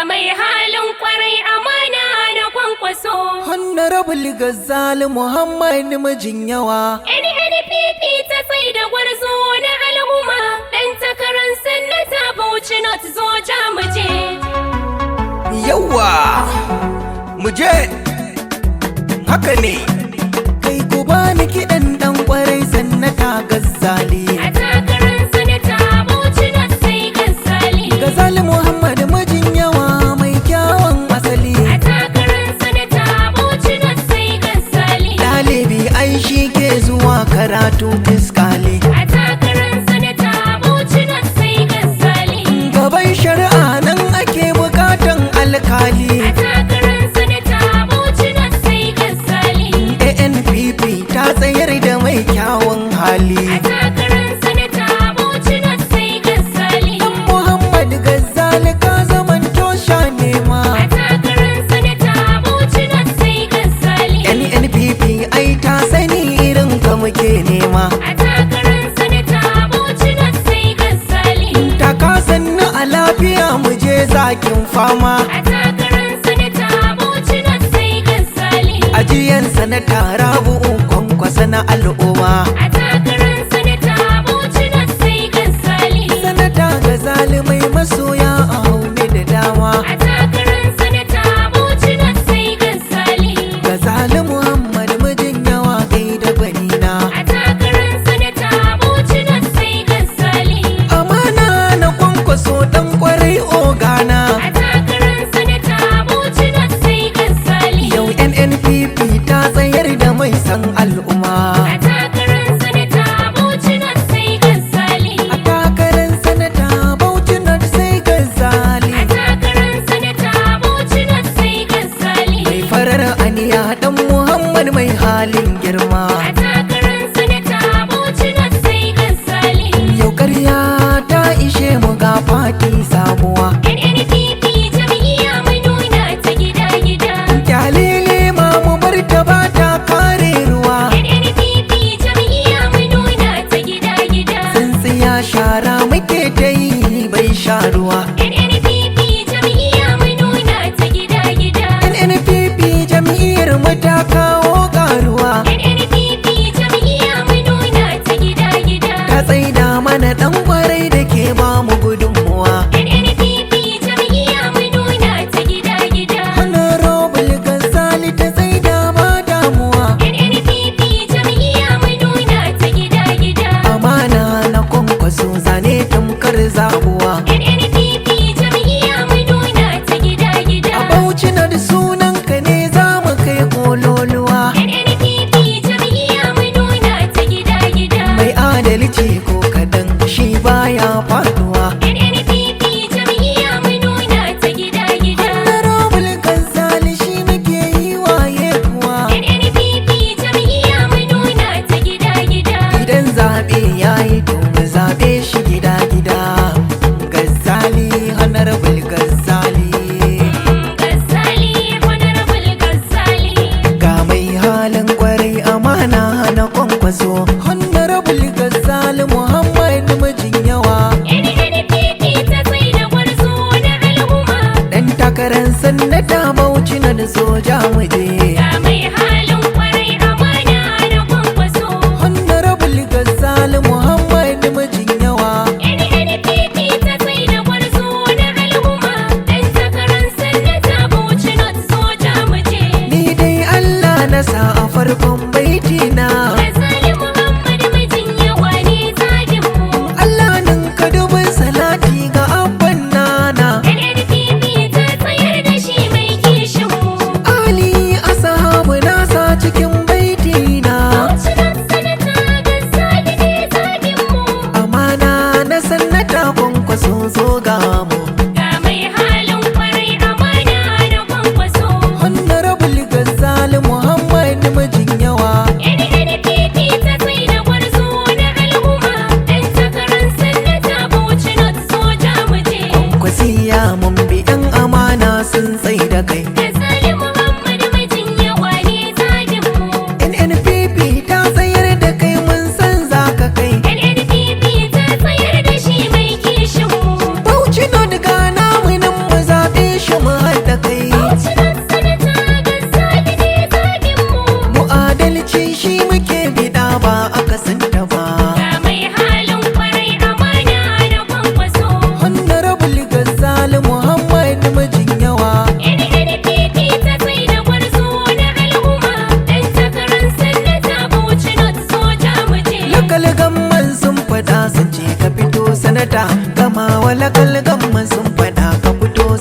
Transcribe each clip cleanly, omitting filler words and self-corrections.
mai halin kwarai amana na kwankwaso. Honorable Gazali Muhammad mijin yawa. NNPP ta sai da gwarzo na al'umma. Dan takarar sannata Bauchi North zo ja muje. Yawa muje haka ne. Kai ku bani kiɗan dan kwarai sannata Gazali. A takarar sannata Bauchi North sai Gazali. Gazali Muhammad mijin yawa mai kyawun asali. A takarar sannata Bauchi North sai Gazali. Ɗalibi ai shi ke zuwa karatu fiskali. A takarar sannata Bauchi North sai Gazali. Gaban shari'a nan ake bukatan alkali. A takarar sannata Bauchi North sai Gazali. ANPP ta tsayar da mai kyawun hali. A takarar sannata Bauchi North sai Gazali. Dan Muhammad Gazali ka zamanto sha nema. A takarar sannata Bauchi North sai Gazali. NNPP ai ta sani irin ka muke nema. A takarar sannata Bauchi North sai Gazali. Ta ka sannu a lafiya mu je zakin fama. A takarar sannata Bauchi North sai Gazali. Ajiyan sanata Rabu'u kwankwasa na al'umma. A takarar sannata Bauchi North sai Gazali. Sanata Gazali mai masoya a haune da dama. A takarar sannata Bauchi North sai Gazali. Gazali Muhammad mijin yawa gaida gwanina. A takarar sannata Bauchi North sai Gazali. Amana na kwankwaso dan kwarai ogana. A takarar sannata Bauchi North sai Gazali. Yau NNPP ta tsayar da mai san al'umma. A takarar sannata Bauchi North sai Gazali. A takarar sanata Bauchi North sai Gazali. A takarar sannata Bauchi North sai Gazali. Mai farar aniya dan Muhammad mai halin girma. A takarar sannata Bauchi North sai Gazali. Yau karya ta ishe mu ga fati sabuwa. NNPP jam'iyya mai nuna ta gida-gida. Kyalele ma mu bar ta ba ta kare ruwa. NNPP jam'iyya mai nuna ta gida-gida. Tsintsiya shara muke ta yi bai sha ruwa. NNPP jam'iyya mai nuna ta gida-gida. NNPP jam'iyyar mu ta kawo karuwa. NNPP jam'iyya mai nuna ta gida-gida. Ta tsaida mana dan kwarai da ke ba mu gudunmuwa. NNPP jam'iyya mai nuna ta gida-gida. Honorable Gazali ta tsaida ba damuwa. NNPP jam'iyya mai nuna ta gida-gida. Amana na kwankwaso zane tamkar zabuwa. NNPP jam'iyya mai nuna ta gida-gida. A Bauchi na da sunanka ne za mu kai kololuwa. NNPP jam'iyya mai nuna ta gida-gida. Mai adalci ko kadan shi baya faduwa. NNPP jam'iyya mai nuna ta gida-gida. Honorable Gazali shi muke yi waye kuwa. NNPP jam'iyya mai nuna ta gida-gida. Idan zaɓe ya yi to mu zaɓe shi gida-gida. Gazali, Honorable Gazali. Gazali, Honorable Gazali. Ga mai halin kwarai amana na kwankwaso. Honorable Gazali Muhammad mijin yawa. NNPP ta sai da gwarzo na al'umma. Dan takarar sannata Bauchi na da soja muje. Ga mai halin kwarai amana na kwankwaso. Honorable Gazali Muhammad mijin yawa. NNPP ta sai da gwarzo na al'umma. Dan takarar sannata Bauchi North zo ja muje. Ni dai Allah na sa a farkon baitina. Gazali Muhammad mijin yawa ne tsadin mu. Allah nan ka dubin salati ga abban nana. NNPP ta tsayar da shi mai kishin mu. Ali asahabu nasa cikin baitina. Bauchi North sanata Gazali ne tsadin mu. Amana na sannata kwankwaso zo ga mu. Ga mai halin kwarai amana na kwankwaso. Honorable Gazali Muhammad mijin yawa. NNPP ta sai da gwarzo na al'umma. Dan takarar sannata Bauchi North zo ja muje. Kwankwasiya mun bi yan amana sun tsai da kai. Gazali Muhammad mijin yawa ne tsadin mu. NNPP ta tsayar da kai mun san za ka kai. NNPP ta tsayar da shi mai kishin mu. Bauchi na daga namu nan mu zaɓe shi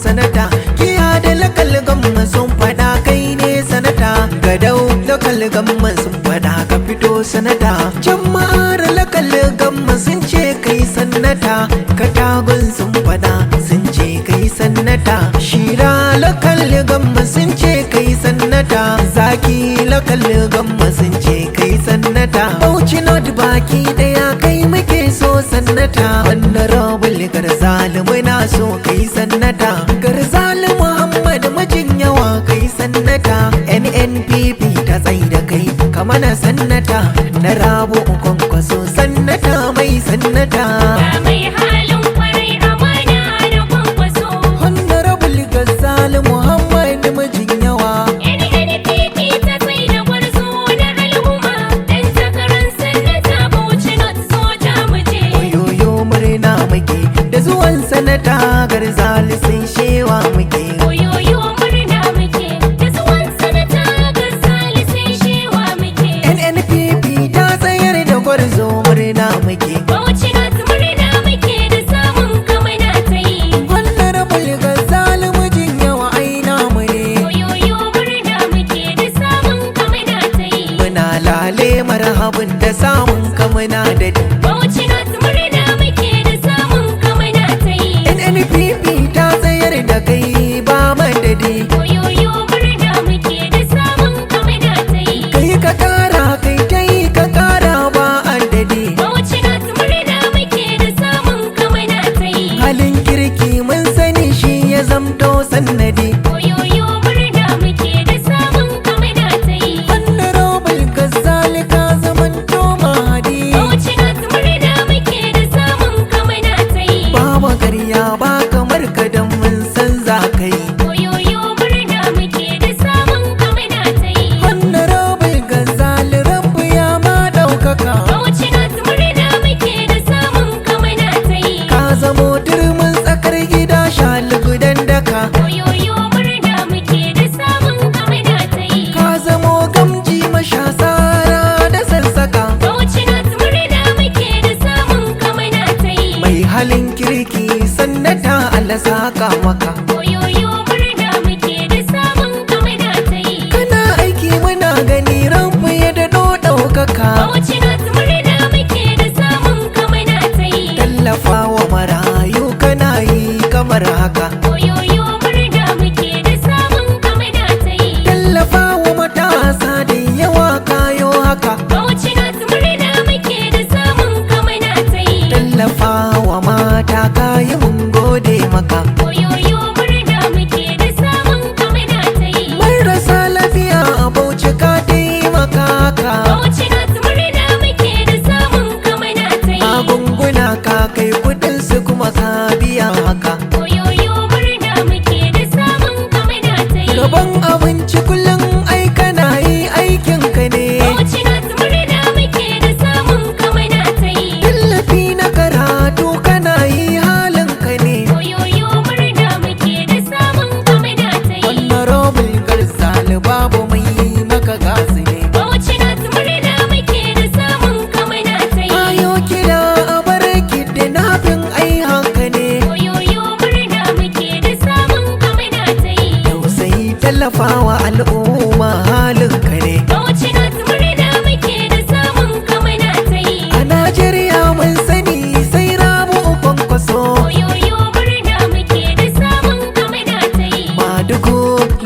sanata. Kiya da lakal gamma sun faɗa kai ne sanata. Gadau lakal gamma sun faɗa ka fito sanata. Jama'ar lakal gamma sun ce kai sanata. Katagun sun faɗa sun ce kai sanata. Shira lakal gamma sun ce kai sanata. Zaki lakal gamma sun ce kai sanata. Bauchi not baki daya kai muke so sanata. Honorable Gazali muna so kai sanata. Gazali Muhammad mijin yawa kai sanata. NNPP ta tsai da kai kama na sanata. Na Rabu Kwankwaso sanata mai sanata. Ga mai halin kwarai amana da Kwankwaso. Honorable Gazali Muhammad mijin yawa. NNPP ta tsai da gwarzo da al'umma. Dan takarar sanata Bauchi North soja mu je. Oyoyo murna muke da zuwan sanata. Gazali sun shewa muke. Oyoyo murna muke da zuwan sanata. Gazali sai shewa muke. NNPP ta tsayar da gwarzo murna muke. Bauchi North murna muke da samun kamana ta yi. Honorable Gazali mijin yawa aina mu ne. Oyoyo murna muke da samun kamana ta yi. Muna lale marhabin da samun kamuna da di. Bauchi North murna muke da samun kamana ta yi. NNPP ta tsayar da kai ba madadi. Oyoyo murna muke da samun kamana ta yi. Kai ka kara kai ta yi ka kara ba adadi. Bauchi North murna muke da samun kamana ta yi. Halin kirki mun sani shi ya zamto sannadi. Oyoyo murna muke da samun kamana ta yi. Honorable Gazali ka zamanto mahadi. Bauchi North murna muke da samun kamana ta yi. Baba karya ba kamar ka dan mun san za ka yi. Oyoyo murna muke da samun kamana ta yi. Honorable Gazali rabu ya ma ɗaukaka. Bauchi North murna muke da samun kamana ta yi. Ka zamo turmin tsakar gida shalugudan daka. Oyoyo murna muke da samun kamana ta yi. Ka zamo gamji mashasara da sassaka. Bauchi North murna muke da samun kamana ta yi. Mai halin kirki sannata Allah saka maka. Oyoyo murna muke da samun kamana ta yi. Kana aiki muna gani ranfu ya daɗo ɗaukaka. Bauchi North murna muke da samun kamana ta yi. Tallafa wa marayu kana yi kamar haka. Oyoyo murna muke da samun kamana ta yi. Tallafa wa matasa da yawa kayo haka. Bauchi North murna muke da samun kamana ta yi. Tallafa wa mata kayi mun gode maka. Oyoyo murna muke da samun kamana ta yi. Marasa lafiya a Bauchi ka taimaka haka. Bauchi North murna muke da samun kamana ta yi. Magunguna ka kai kudin su kuma ka biya haka. Oyoyo murna muke da samun kamana ta yi. Rabon abinci kullum ai kana yi aikin ka ne. Bauchi North murna muke da samun kamana ta yi. Tallafi na karatu kana yi halin ka ne. Oyoyo murna muke da samun kamana ta yi. Honorable Gazali babu mai yi maka gasu ne. Bauchi North murna muke da samun kamana ta yi. Ayo kira a barki da nafin ai haka ne. Oyoyo murna muke da samun kamana ta yi. Tausayi tallafawa al'umma halin ka ne. Bauchi North murna muke da samun kamana ta yi. A Najeriya mun sani sai Rabu Kwankwaso. Oyoyo murna muke da samun kamana ta yi. Madugu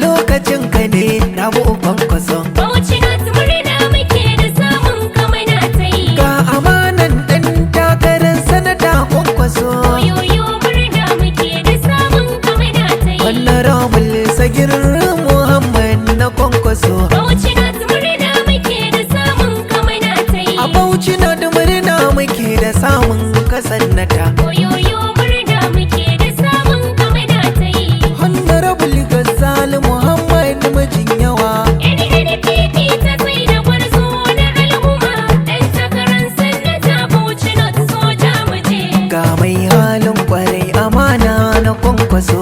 lokacin ka ne Rabu Kwankwaso. Bauchi North murna muke da samun kamana ta yi. Ga amanan dan takarar sanata Kwankwaso. Oyoyo murna muke da samun kamana ta yi. Honorable Sagir Muhammad na Kwankwaso. Bauchi North murna muke da samun kamana ta yi. A Bauchi na da murna muke da samun kasannata. Oyoyo murna muke da samun kamana ta yi. Honorable Gazali Muhammad mijin yawa. NNPP ta tsai da gwarzo na al'umma. Dan takarar sanata Bauchi North soja mu je. Ga mai halin kwarai amana na Kwankwaso.